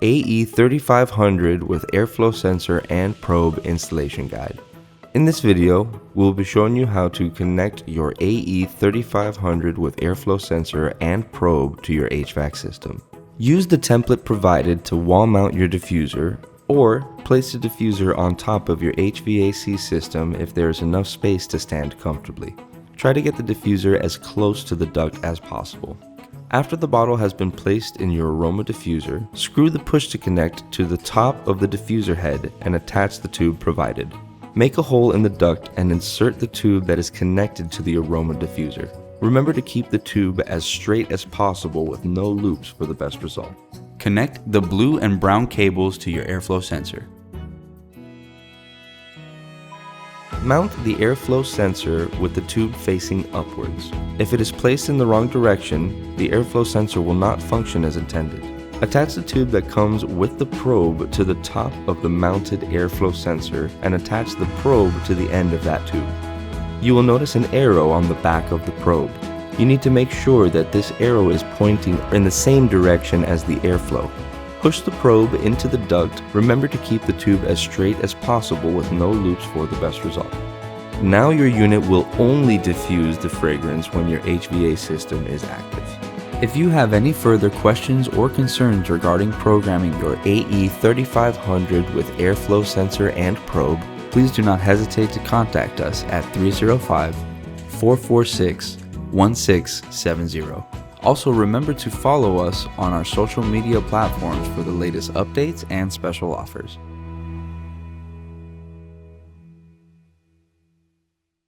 AE3500 with airflow sensor and probe installation guide. In this video, we'll be showing you how to connect your AE3500 with airflow sensor and probe to your HVAC system. Use the template provided to wall mount your diffuser, or place the diffuser on top of your HVAC system if there is enough space to stand comfortably. Try to get the diffuser as close to the duct as possible. After the bottle has been placed in your aroma diffuser, screw the push to connect to the top of the diffuser head and attach the tube provided. Make a hole in the duct and insert the tube that is connected to the aroma diffuser. Remember to keep the tube as straight as possible with no loops for the best result. Connect the blue and brown cables to your airflow sensor. Mount the airflow sensor with the tube facing upwards. If it is placed in the wrong direction, the airflow sensor will not function as intended. Attach the tube that comes with the probe to the top of the mounted airflow sensor and attach the probe to the end of that tube. You will notice an arrow on the back of the probe. You need to make sure that this arrow is pointing in the same direction as the airflow. Push the probe into the duct. Remember to keep the tube as straight as possible with no loops for the best result. Now your unit will only diffuse the fragrance when your HVAC system is active. If you have any further questions or concerns regarding programming your AE3500 with airflow sensor and probe, please do not hesitate to contact us at 305-446-1670. Also, remember to follow us on our social media platforms for the latest updates and special offers.